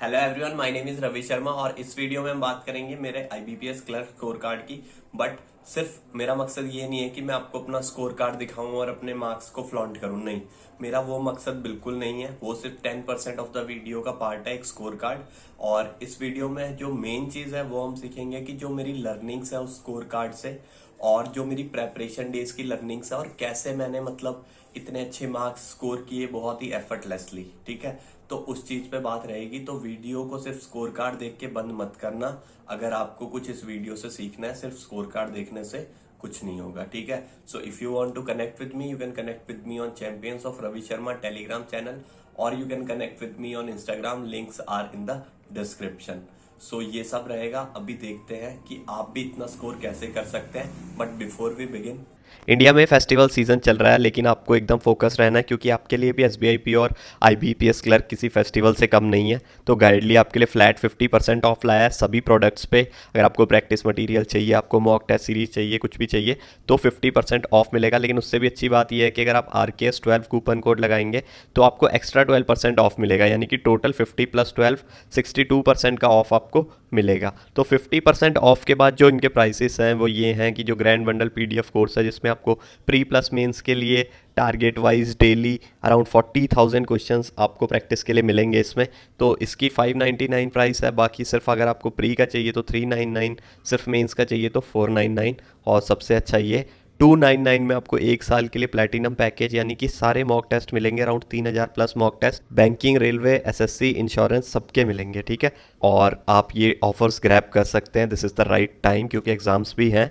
Hello everyone, my name is Ravi Sharma और इस video में हम बात करेंगे मेरे आईबीपीएस क्लर्क स्कोर कार्ड की। बट सिर्फ मेरा मकसद ये नहीं है कि मैं आपको अपना स्कोर कार्ड दिखाऊं और अपने मार्क्स को फ्लॉन्ट करूं। नहीं, मेरा वो मकसद बिल्कुल नहीं है। वो सिर्फ 10% ऑफ द वीडियो का पार्ट है, एक स्कोर कार्ड। और इस वीडियो में जो मेन चीज है वो हम सीखेंगे कि जो मेरी लर्निंग्स है उस स्कोर कार्ड से, और जो मेरी प्रेपरेशन डेज की लर्निंग्स है, और कैसे मैंने मतलब इतने अच्छे मार्क्स स्कोर किए बहुत ही एफर्टलेसली। ठीक है, तो उस चीज पे बात रहेगी। तो वीडियो को सिर्फ स्कोर कार्ड देख के बंद मत करना। अगर आपको कुछ इस वीडियो से सीखना है, सिर्फ स्कोर कार्ड देखने से कुछ नहीं होगा। ठीक है, so if you want to connect with me, you can connect with me on champions of Ravi Sharma Telegram channel, और you can connect with me on Instagram. Links are in the description. So ये सब रहेगा। अभी देखते हैं कि आप भी इतना स्कोर कैसे कर सकते हैं। But before we begin, India में फेस्टिवल सीजन चल रहा है, लेकिन आपको एकदम फोकस रहना है क्योंकि आपके लिए भी एसबीआईपी और आईबीपीएस क्लर्क किसी फेस्टिवल से कम नहीं है। तो गाइडली आपके लिए फ्लैट 50% ऑफ लाया है सभी प्रोडक्ट्स पे। अगर आपको प्रैक्टिस मटेरियल चाहिए, आपको मॉक टेस्ट सीरीज चाहिए, कुछ भी चाहिए तो 50% ऑफ मिलेगा। लेकिन उससे भी अच्छी बात यह है कि अगर आप RKS12 कूपन कोड लगाएंगे तो आपको एक्स्ट्रा 12% ऑफ मिलेगा, यानी कि टोटल 50 + 12 62% का ऑफ आपको मिलेगा। तो 50% ऑफ के बाद जो इनके प्राइसेस हैं वो ये हैं कि जो ग्रैंड बंडल PDF कोर्स है, जिसमें आपको प्री प्लस मेंस के लिए target wise daily around 40,000 questions आपको प्रैक्टिस के लिए मिलेंगे इसमें। तो इसकी 599 प्राइस है। बाकी सिर्फ अगर आपको प्री का चाहिए तो 399, सिर्फ मेंस का चाहिए तो 499, और सबसे अच्छा ये 299 में आपको एक साल के लिए प्लैटिनम पैकेज, यानी कि सारे मॉक टेस्ट मिलेंगे। Around 3000 plus mock test, banking, railway, SSC, insurance सबके मिलेंगे। ठीक है, और आप ये ऑफर्स ग्रैब कर सकते हैं। This is the right time क्योंकि एग्ज़ाम्स भी हैं,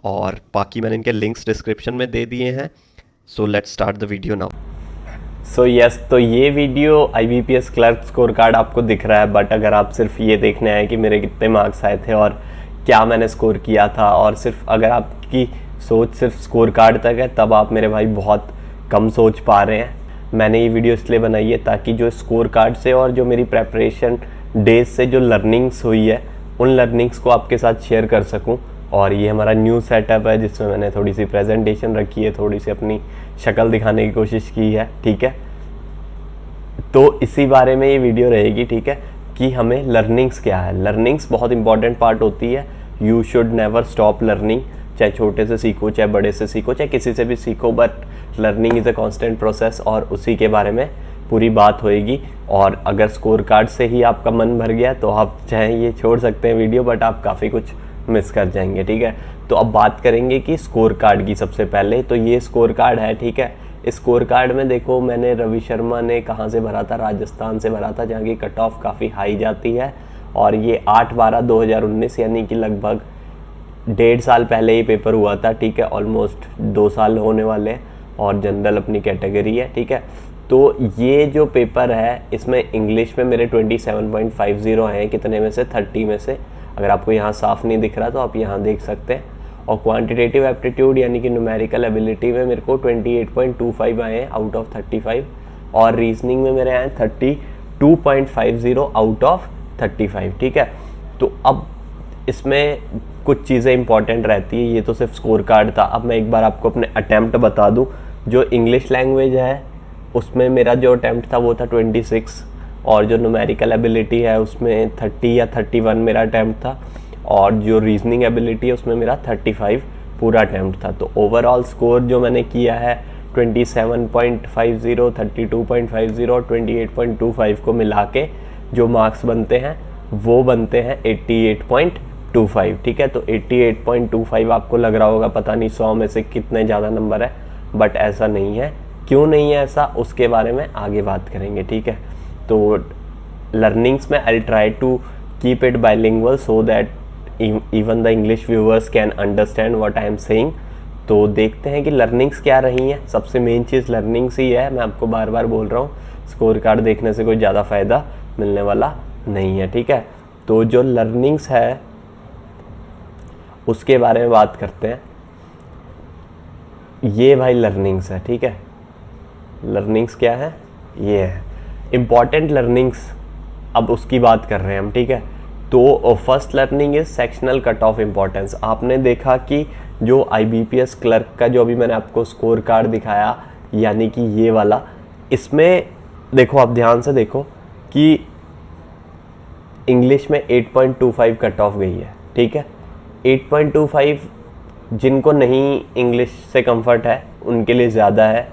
और बाकी मैंने इनके लिंक्स डिस्क्रिप्शन में दे दिए हैं। So let's start the video now. So yes, तो ये video IBPS clerk score card आपको दिख रहा है। बट अगर आप सिर्फ ये देखने आए कि मेरे कितने मार्क्स आए थे और क्या मैंने स्कोर किया था, और सिर्फ अगर आपकी सोच सिर्फ स्कोर कार्ड तक है, तब आप मेरे भाई बहुत कम सोच पा रहे हैं। मैंने ये वीडियो इसलिए बनाई है ताकि जो स्कोर कार्ड से और जो मेरी प्रेपरेशन डेज से जो लर्निंग्स हुई है, उन लर्निंग्स को आपके साथ शेयर कर सकूं। और ये हमारा न्यू सेटअप है जिसमें मैंने थोड़ी सी प्रेजेंटेशन रखी है, थोड़ी सी अपनी शक्ल दिखाने की कोशिश की है। ठीक है, तो इसी बारे में ये वीडियो रहेगी। ठीक है, कि हमें लर्निंग्स क्या है। लर्निंग्स बहुत इंपॉर्टेंट पार्ट होती है। You should never stop learning. चाहे छोटे से सीखो, चाहे बड़े से सीखो, चाहे किसी से भी सीखो, but learning is a constant process, और उसी के बारे में पूरी बात होएगी। और अगर स्कोर कार्ड से ही आपका मन भर गया तो आप चाहे ये छोड़ सकते हैं वीडियो, बट आप काफ़ी कुछ मिस कर जाएंगे। ठीक है, तो अब बात करेंगे कि स्कोर कार्ड की। सबसे पहले तो ये स्कोर कार्ड है। ठीक है, इस स्कोर कार्ड में देखो, मैंने रवि शर्मा ने कहाँ से भरा था, राजस्थान से भरा था, जहाँ की कट ऑफ काफ़ी हाई जाती है। और ये 8/12/2019, यानी कि लगभग 1.5 साल पहले ये पेपर हुआ था। ठीक है, ऑलमोस्ट 2 साल होने वाले हैं, और जनरल अपनी कैटेगरी है। ठीक है, तो ये जो पेपर है इसमें इंग्लिश में मेरे 27.50 हैं। कितने में से? 30 में से। अगर आपको यहाँ साफ नहीं दिख रहा तो आप यहाँ देख सकते हैं। और क्वांटिटेटिव एप्टीट्यूड यानी कि न्यूमेरिकल एबिलिटी में मेरे को 28.25 आए हैं आउट ऑफ 35, और रीजनिंग में मेरे आए 32.50 आउट ऑफ 35। ठीक है, तो अब इसमें कुछ चीज़ें इंपॉर्टेंट रहती है। ये तो सिर्फ स्कोर कार्ड था। अब मैं एक बार आपको अपने अटैम्प्ट बता दूं। जो इंग्लिश लैंग्वेज है उसमें मेरा जो अटैम्प्ट था वो था 26, और जो न्यूमेरिकल एबिलिटी है उसमें 30 या 31 मेरा अटैम्प्ट था, और जो रीजनिंग एबिलिटी है उसमें मेरा 35 पूरा अटैम्प्ट था। तो ओवरऑल स्कोर जो मैंने किया है 27.50, 32.50 और 28.25 को मिला के जो मार्क्स बनते हैं वो बनते हैं 88.25। ठीक है, तो 88.25 आपको लग रहा होगा पता नहीं 100 में से कितने ज़्यादा नंबर है, बट ऐसा नहीं है। क्यों नहीं है ऐसा, उसके बारे में आगे बात करेंगे। ठीक है, तो लर्निंग्स में I try to keep it bilingual so that even the English viewers can understand what I am saying. तो देखते हैं कि लर्निंग्स क्या रही हैं। सबसे मेन चीज़ लर्निंग्स ही है। मैं आपको बार बार बोल रहा हूँ, स्कोर कार्ड देखने से कोई ज़्यादा फ़ायदा मिलने वाला नहीं है। ठीक है, तो जो लर्निंग्स है उसके बारे में बात करते हैं। ये भाई लर्निंग्स है। ठीक है, लर्निंग्स क्या है? ये है इम्पॉर्टेंट लर्निंग्स। अब उसकी बात कर रहे हैं हम। ठीक है, तो first learning is sectional cut off importance. आपने देखा कि जो आईबीपीएस क्लर्क का जो अभी मैंने आपको स्कोर कार्ड दिखाया, यानी कि ये वाला, इसमें देखो, आप ध्यान से देखो कि इंग्लिश में 8.25 कट ऑफ गई है, ठीक है। 8.25 जिनको नहीं इंग्लिश से कंफर्ट है उनके लिए ज़्यादा है,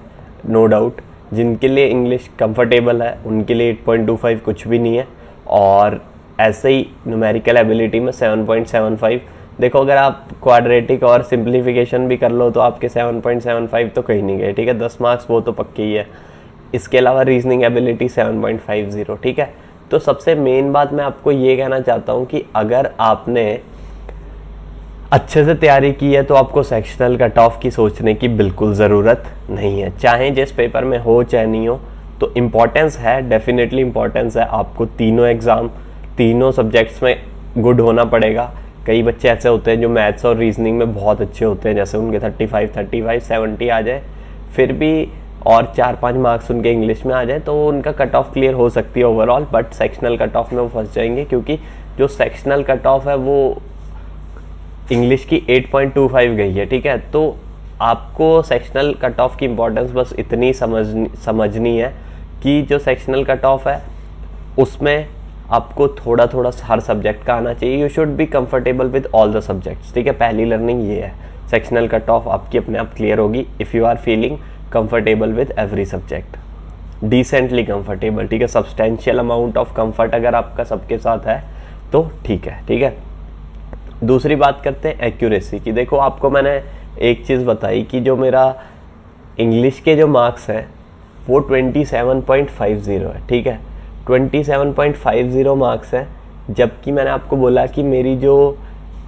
नो डाउट। जिनके लिए इंग्लिश कंफर्टेबल है उनके लिए 8.25 कुछ भी नहीं है। और ऐसे ही न्यूमेरिकल एबिलिटी में 7.75। देखो अगर आप क्वाड्रेटिक और सिंप्लीफिकेशन भी कर लो तो आपके 7.75 तो कहीं नहीं गए, ठीक है। 10 मार्क्स वो तो पक्के ही है। इसके अलावा रीजनिंग एबिलिटी 7.50, ठीक है। तो सबसे मेन बात मैं आपको ये कहना चाहता हूँ कि अगर आपने अच्छे से तैयारी की है तो आपको सेक्शनल कट ऑफ की सोचने की बिल्कुल ज़रूरत नहीं है, चाहे जिस पेपर में हो चाहे नहीं हो। तो इम्पॉर्टेंस है, डेफिनेटली इम्पॉर्टेंस है। आपको तीनों एग्ज़ाम तीनों सब्जेक्ट्स में गुड होना पड़ेगा। कई बच्चे ऐसे होते हैं जो मैथ्स और रीजनिंग में बहुत अच्छे होते हैं, जैसे उनके 35, 70 आ जाए, फिर भी और 4-5 मार्क्स उनके इंग्लिश में आ जाए तो उनका कट ऑफ क्लियर हो सकती है overall, but sectional cut off में वो फंस जाएंगे, क्योंकि जो सेक्शनल कट ऑफ है वो इंग्लिश की 8.25 गई है, ठीक है। तो आपको सेक्शनल कट ऑफ की इम्पोर्टेंस बस इतनी समझनी है कि जो सेक्शनल कट ऑफ है उसमें आपको थोड़ा थोड़ा हर सब्जेक्ट का आना चाहिए। You should be comfortable with all the subjects, ठीक है। पहली लर्निंग ये है, सेक्शनल कट ऑफ आपकी अपने आप क्लियर होगी if you are feeling comfortable with every subject, decently comfortable, ठीक है। सब्सटेंशियल अमाउंट ऑफ कंफर्ट अगर आपका सबके साथ है तो ठीक है, ठीक है। दूसरी बात करते हैं एक्यूरेसी की। देखो आपको मैंने एक चीज़ बताई कि जो मेरा इंग्लिश के जो मार्क्स हैं वो 27.50 है, ठीक है। 27.50 मार्क्स है, जबकि मैंने आपको बोला कि मेरी जो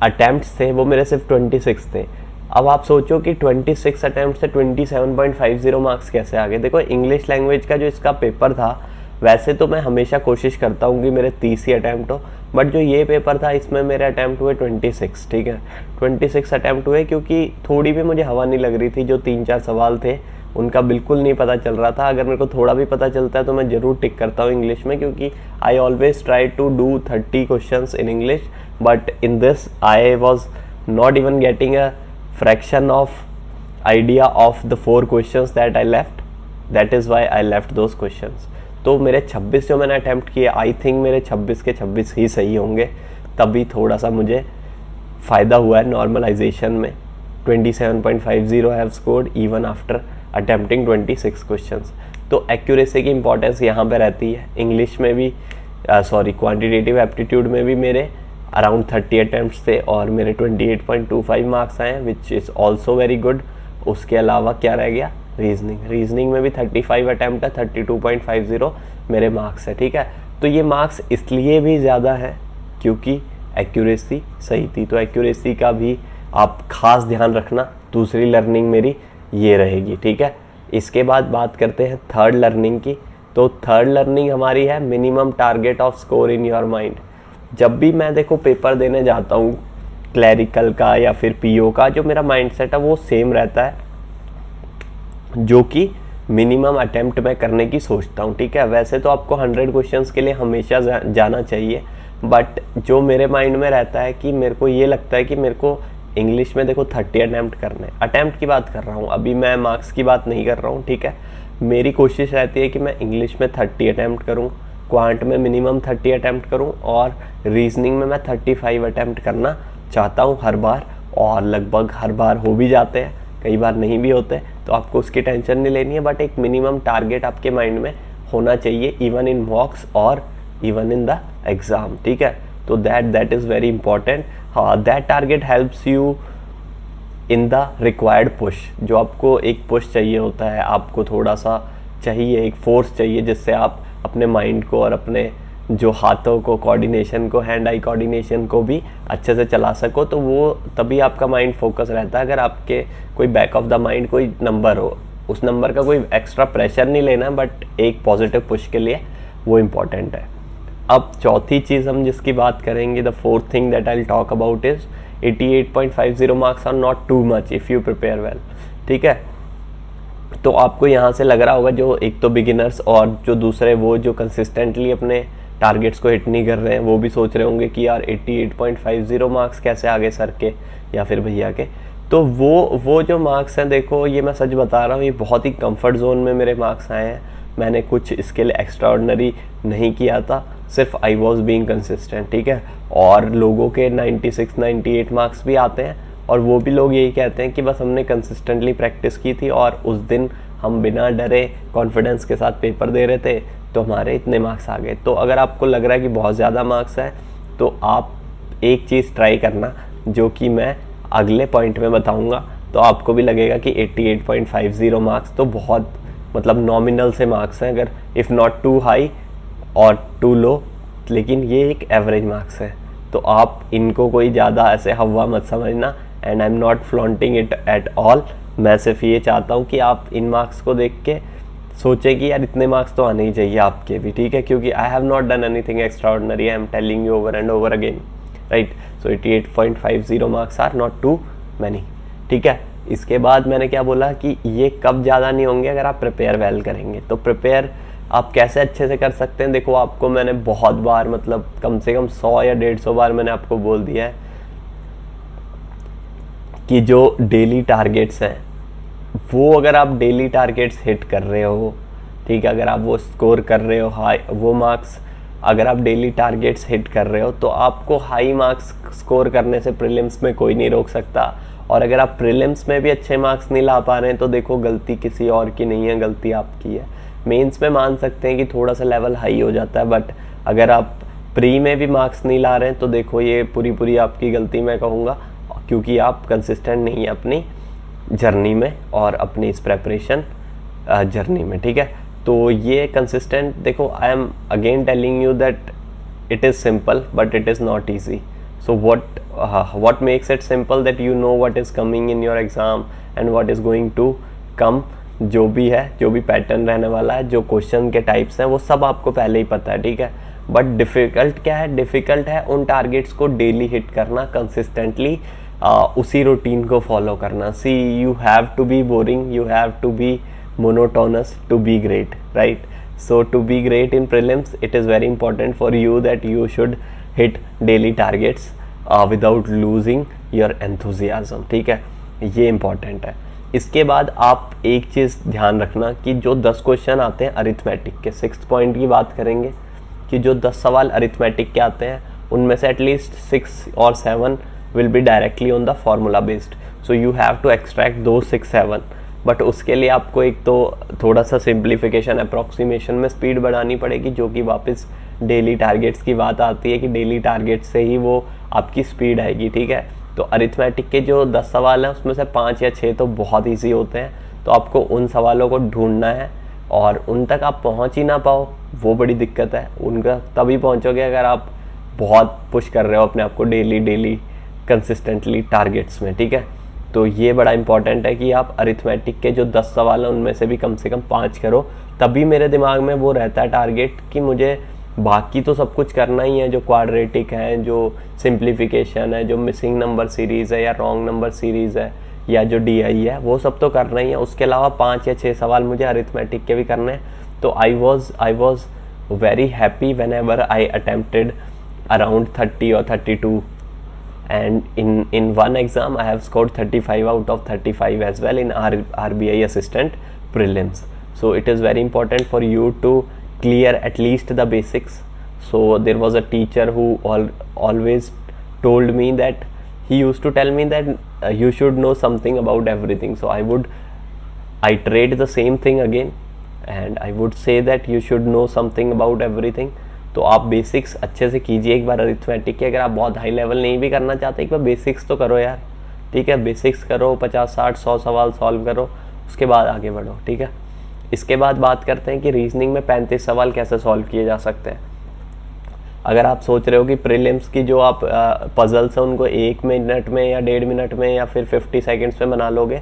अटैम्प्ट्स थे वो मेरे सिर्फ 26 थे। अब आप सोचो कि 26 अटैम्प्ट से 27.50 मार्क्स कैसे आ गए। देखो इंग्लिश लैंग्वेज का जो इसका पेपर था, वैसे तो मैं हमेशा कोशिश करता हूँ कि मेरे 30 ही अटैम्प्ट हो, बट जो ये पेपर था इसमें मेरे अटैम्प्ट हुए 26, ठीक है। 26 अटैम्प्ट हुए क्योंकि थोड़ी भी मुझे हवा नहीं लग रही थी। जो 3-4 सवाल थे उनका बिल्कुल नहीं पता चल रहा था। अगर मेरे को थोड़ा भी पता चलता है तो मैं ज़रूर टिक करता हूँ इंग्लिश में, क्योंकि I always try to do 30 questions in English, but in this I was not even getting a fraction of idea of the 4 questions that I left, that is why I left those questions। तो मेरे 26 जो मैंने attempt किए, I think मेरे 26 के 26 ही सही होंगे, तभी थोड़ा सा मुझे फ़ायदा हुआ है नॉर्मलाइजेशन में। 27.50 I have scored even after attempting 26 questions। तो एक्यूरेसी की इंपॉर्टेंस यहाँ पे रहती है। इंग्लिश में भी क्वांटिटेटिव एप्टीट्यूड में भी मेरे अराउंड 30 अटैम्प्ट्स थे और मेरे 28.25 मार्क्स आए, which is also very good. उसके अलावा क्या रह गया, रीजनिंग में भी 35 अटैम्प्ट है, 32.50 मेरे मार्क्स है, ठीक है। तो ये मार्क्स इसलिए भी ज़्यादा है क्योंकि एक्यूरेसी सही थी। तो एक्यूरेसी का भी आप खास ध्यान रखना। दूसरी लर्निंग मेरी ये रहेगी, ठीक है। इसके बाद बात करते हैं थर्ड लर्निंग की। तो थर्ड लर्निंग हमारी है minimum target off score in your mind. जब भी मैं देखो पेपर देने जाता हूँ क्लैरिकल का या फिर पीओ का, जो मेरा माइंडसेट है वो सेम रहता है, जो कि मिनिमम अटेम्प्ट मैं करने की सोचता हूँ, ठीक है। वैसे तो आपको 100 क्वेश्चंस के लिए हमेशा जाना चाहिए, बट जो मेरे माइंड में रहता है कि मेरे को ये लगता है कि मेरे को इंग्लिश में देखो 30 अटैम्प्ट करने, अटैम्प्ट की बात कर रहा हूँ, अभी मैं मार्क्स की बात नहीं कर रहा हूँ, ठीक है। मेरी कोशिश रहती है कि मैं इंग्लिश में 30 अटैम्प्ट करूँ, क्वांट में मिनिमम 30 अटैम्प्ट करूँ और रीजनिंग में मैं 35 अटैम्प्ट करना चाहता हूँ हर बार, और लगभग हर बार हो भी जाते हैं, कई बार नहीं भी होते, तो आपको उसकी टेंशन नहीं लेनी है। बट एक मिनिमम टारगेट आपके माइंड में होना चाहिए, इवन इन मॉक्स और इवन इन द एग्ज़ाम, ठीक है। तो दैट इज़ वेरी इंपॉर्टेंट। हाँ, that target helps you in the required push. जो आपको एक पुश चाहिए होता है, आपको थोड़ा सा चाहिए, एक फोर्स चाहिए जिससे आप अपने माइंड को और अपने जो हाथों को कोऑर्डिनेशन को, हैंड आई कोऑर्डिनेशन को भी अच्छे से चला सको। तो वो तभी आपका माइंड फोकस रहता है। अगर आपके कोई बैक ऑफ द माइंड कोई नंबर हो, उस नंबर का कोई एक्स्ट्रा प्रेशर नहीं लेना, बट एक पॉजिटिव पुश के लिए वो इम्पॉर्टेंट है। अब चौथी चीज़ हम जिसकी बात करेंगे, the fourth thing that I will talk about is 88.50 marks are not too much if you prepare well, ठीक है। तो आपको यहाँ से लग रहा होगा, जो एक तो बिगिनर्स और जो दूसरे वो जो कंसिस्टेंटली अपने टारगेट्स को हिट नहीं कर रहे हैं, वो भी सोच रहे होंगे कि यार 88.50 मार्क्स कैसे आगे सर के या फिर भैया के। तो वो जो मार्क्स हैं, देखो ये मैं सच बता रहा हूँ, ये बहुत ही कंफर्ट जोन में मेरे मार्क्स आए हैं। मैंने कुछ इसके लिए एक्स्ट्रा ऑर्डिनरी नहीं किया था, सिर्फ आई वॉज बीइंग कंसिस्टेंट, ठीक है। और लोगों के 96 98 मार्क्स भी आते हैं और वो भी लोग यही कहते हैं कि बस हमने कंसिस्टेंटली प्रैक्टिस की थी और उस दिन हम बिना डरे कॉन्फिडेंस के साथ पेपर दे रहे थे तो हमारे इतने मार्क्स आ गए। तो अगर आपको लग रहा है कि बहुत ज़्यादा मार्क्स है तो आप एक चीज़ ट्राई करना जो कि मैं अगले पॉइंट में बताऊंगा, तो आपको भी लगेगा कि 88.50 मार्क्स तो बहुत मतलब नॉमिनल से मार्क्स हैं, अगर इफ़ नॉट टू हाई और टू लो, लेकिन ये एक एवरेज मार्क्स है। तो आप इनको कोई ज़्यादा ऐसे हवा मत समझना, and I am not flaunting it at all. मैं सिर्फ ये चाहता हूँ कि आप इन मार्क्स को देख के सोचें कि यार इतने मार्क्स तो आने ही चाहिए आपके भी, ठीक है, क्योंकि I have not done anything extraordinary, I am telling you over and over again, right. So 88.50 marks are not too many, ठीक है। इसके बाद मैंने क्या बोला कि ये कब ज़्यादा नहीं होंगे, अगर आप प्रिपेयर वेल करेंगे। तो प्रिपेयर आप कैसे अच्छे से कर सकते हैं, देखो आपको मैंने बहुत बार मतलब कम से कम 100 या 150 बार मैंने आपको बोल दिया है कि जो डेली टारगेट्स हैं वो अगर आप डेली टारगेट्स हिट कर रहे हो, ठीक है, अगर आप वो स्कोर कर रहे हो हाई वो मार्क्स, अगर आप डेली टारगेट्स हिट कर रहे हो तो आपको हाई मार्क्स स्कोर करने से प्रीलिम्स में कोई नहीं रोक सकता। और अगर आप प्रीलिम्स में भी अच्छे मार्क्स नहीं ला पा रहे हैं तो देखो गलती किसी और की नहीं है, गलती आपकी है। मेंस में मान सकते हैं कि थोड़ा सा लेवल हाई हो जाता है, बट अगर आप प्री में भी मार्क्स नहीं ला रहे हैं तो देखो ये पूरी आपकी गलती मैं कहूँगा, क्योंकि आप कंसिस्टेंट नहीं है अपनी जर्नी में और अपनी इस प्रेपरेशन जर्नी में, ठीक है। तो ये कंसिस्टेंट देखो, I am again telling you that it is simple but it is not easy. So what makes it simple that you know what is coming in your exam and what is going to come, जो भी है, जो भी pattern रहने वाला है, जो question के टाइप्स हैं वो सब आपको पहले ही पता है, ठीक है। बट डिफ़िकल्ट क्या है, डिफ़िकल्ट है उन टारगेट्स को डेली हिट करना कंसिस्टेंटली, उसी रूटीन को फॉलो करना। See you have to be boring, you have to be monotonous to be great, right. So to be great in prelims it is very important for you that you should hit daily targets without losing your enthusiasm, ठीक है, ये important है। इसके बाद आप एक चीज़ ध्यान रखना कि जो 10 क्वेश्चन आते हैं अरिथमेटिक के, 6 पॉइंट की बात करेंगे कि जो 10 सवाल अरिथमेटिक के आते हैं उनमें से एटलीस्ट 6 और 7 will be directly on the formula based. So you have to extract दो 6 7, बट उसके लिए आपको एक तो थोड़ा सा सिंप्लीफिकेशन अप्रॉक्सीमेशन में स्पीड बढ़ानी पड़ेगी, जो कि वापस डेली टारगेट्स की बात आती है कि डेली टारगेट से ही वो आपकी स्पीड आएगी, ठीक है। तो अरिथमेटिक के जो 10 सवाल हैं उसमें से 5 या 6 तो बहुत ईजी होते हैं, तो आपको उन सवालों को ढूंढना है और उन तक आप पहुंच ही ना पाओ वो बड़ी दिक्कत है। उनका तभी पहुंचोगे अगर आप बहुत पुश कर रहे हो अपने आप को डेली कंसिस्टेंटली टारगेट्स में, ठीक है। तो ये बड़ा इंपॉर्टेंट है कि आप अरिथमेटिक के जो 10 सवाल हैं उनमें से भी कम से कम 5 करो, तभी मेरे दिमाग में वो रहता है टारगेट कि मुझे बाकी तो सब कुछ करना ही है, जो क्वाड्रेटिक है, जो सिंप्लीफिकेशन है, जो मिसिंग नंबर सीरीज़ है या रॉन्ग नंबर सीरीज़ है या जो DI है, वो सब तो करना ही है। उसके अलावा 5 या 6 सवाल मुझे अरिथमेटिक के भी करने हैं। तो I was very happy when ever I attempted around 30 or 32, and in one exam I have scored 35 out of 35 as well in RBI assistant prelims. So it is very important for you to clear at least the basics. So there was a teacher who always told me that he used to tell me that you should know something about everything. So I iterate the same thing again and I would say that you should know something about everything. तो आप basics अच्छे से कीजिए एक बार arithmetic के। अगर आप बहुत हाई लेवल नहीं भी करना चाहते एक बार बेसिक्स तो करो यार, ठीक है। बेसिक्स करो, 50 60 100 सवाल सॉल्व करो, उसके बाद आगे बढ़ो, ठीक है। इसके बाद बात करते हैं कि रीजनिंग में 35 सवाल कैसे सॉल्व किए जा सकते हैं। अगर आप सोच रहे हो कि प्रीलिम्स की जो आप पजल्स हैं उनको 1 मिनट में या 1.5 मिनट में या फिर 50 सेकेंड्स में बना लोगे,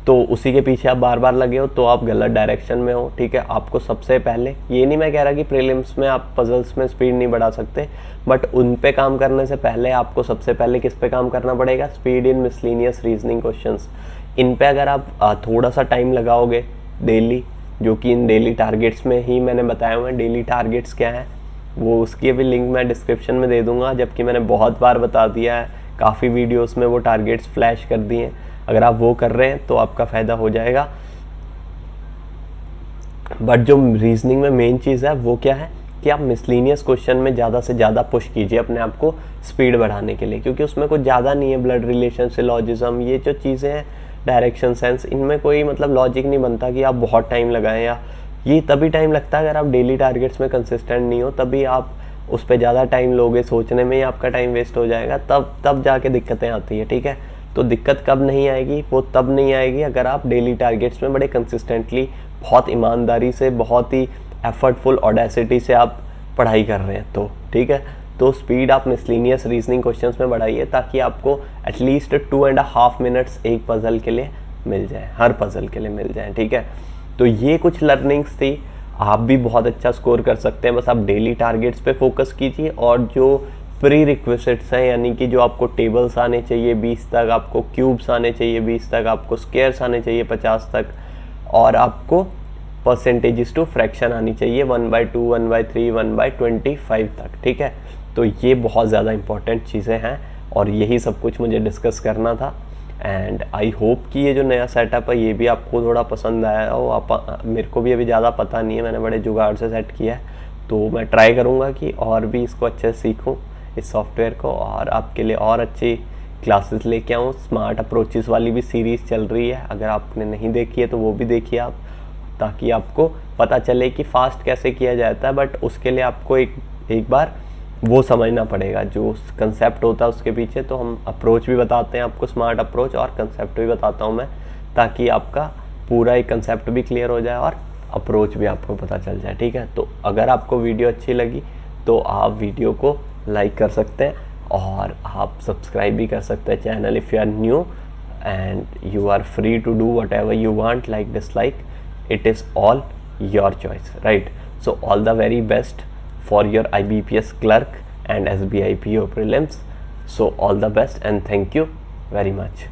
तो उसी के पीछे आप बार बार लगे हो तो आप गलत डायरेक्शन में हो, ठीक है। आपको सबसे पहले, ये नहीं मैं कह रहा कि प्रीलिम्स में आप पजल्स में स्पीड नहीं बढ़ा सकते, बट उन पे काम करने से पहले आपको सबसे पहले किस पे काम करना पड़ेगा, speed in miscellaneous reasoning questions. इन पे अगर आप थोड़ा सा टाइम लगाओगे डेली, जो कि इन डेली टारगेट्स में ही मैंने बताया हुआ है। डेली टारगेट्स क्या है वो उसकी भी लिंक मैं डिस्क्रिप्शन में दे दूंगा, जबकि मैंने बहुत बार बता दिया है, काफ़ी वीडियोस में वो टारगेट्स फ्लैश कर दिए हैं। अगर आप वो कर रहे हैं तो आपका फ़ायदा हो जाएगा। बट जो रीजनिंग में मेन चीज़ है वो क्या है कि आप मिसलिनियस क्वेश्चन में ज़्यादा से ज़्यादा पुश कीजिए अपने आप को स्पीड बढ़ाने के लिए, क्योंकि उसमें कुछ ज़्यादा नहीं है, ब्लड रिलेशन, सिलॉजिज्म, ये जो चीज़ें हैं, डायरेक्शन सेंस, इनमें कोई मतलब लॉजिक नहीं बनता कि आप बहुत टाइम लगाएं, या ये तभी टाइम लगता है अगर आप डेली टारगेट्स में कंसिस्टेंट नहीं हो, तभी आप उस पर ज़्यादा टाइम लोगे, सोचने में ही आपका टाइम वेस्ट हो जाएगा, तब जाके दिक्कतें आती है। ठीक है, तो दिक्कत कब नहीं आएगी, वो तब नहीं आएगी अगर आप डेली टारगेट्स में बड़े कंसिस्टेंटली, बहुत ईमानदारी से, बहुत ही एफर्टफुल ऑडेसिटी से आप पढ़ाई कर रहे हैं। तो ठीक है, तो स्पीड आप मिसलिनियस रीजनिंग क्वेश्चंस में बढ़ाइए ताकि आपको एटलीस्ट 2.5 मिनट्स एक पजल के लिए मिल जाए, हर पजल के लिए मिल जाए। ठीक है, तो ये कुछ लर्निंग्स थी। आप भी बहुत अच्छा स्कोर कर सकते हैं, बस आप डेली टारगेट्स पे फोकस कीजिए, और जो प्री रिक्विजिट्स हैं, यानी कि जो आपको टेबल्स आने चाहिए 20 तक, आपको क्यूब्स आने चाहिए 20 तक, आपको स्क्वायर्स आने चाहिए 50 तक, और आपको परसेंटेजेस टू फ्रैक्शन आनी चाहिए 1/2, 1/3, 1/25 तक। ठीक है, तो ये बहुत ज़्यादा इंपॉर्टेंट चीज़ें हैं, और यही सब कुछ मुझे डिस्कस करना था। एंड आई होप कि ये जो नया सेटअप है ये भी आपको थोड़ा पसंद आया हो। मेरे को भी अभी ज़्यादा पता नहीं है, मैंने बड़े जुगाड़ से सेट किया है, तो मैं ट्राई करूँगा कि और भी इसको अच्छे से सीखूँ, इस सॉफ्टवेयर को, और आपके लिए और अच्छी क्लासेस लेके आऊँ। स्मार्ट अप्रोचेस वाली भी सीरीज़ चल रही है, अगर आपने नहीं देखी है तो वो भी देखिए आप, ताकि आपको पता चले कि फास्ट कैसे किया जाता है। बट उसके लिए आपको एक बार वो समझना पड़ेगा जो कंसेप्ट होता है उसके पीछे। तो हम अप्रोच भी बताते हैं आपको, स्मार्ट अप्रोच, और कंसेप्ट भी बताता हूँ मैं, ताकि आपका पूरा एक कंसेप्ट भी क्लियर हो जाए और अप्रोच भी आपको पता चल जाए। ठीक है, तो अगर आपको वीडियो अच्छी लगी तो आप वीडियो को लाइक कर सकते हैं, और आप सब्सक्राइब भी कर सकते हैं channel if you are new, and you are free to do whatever you want, like, dislike, it is all your choice, right? So all the very best for your IBPS clerk and SBI PO prelims. So all the best and thank you very much.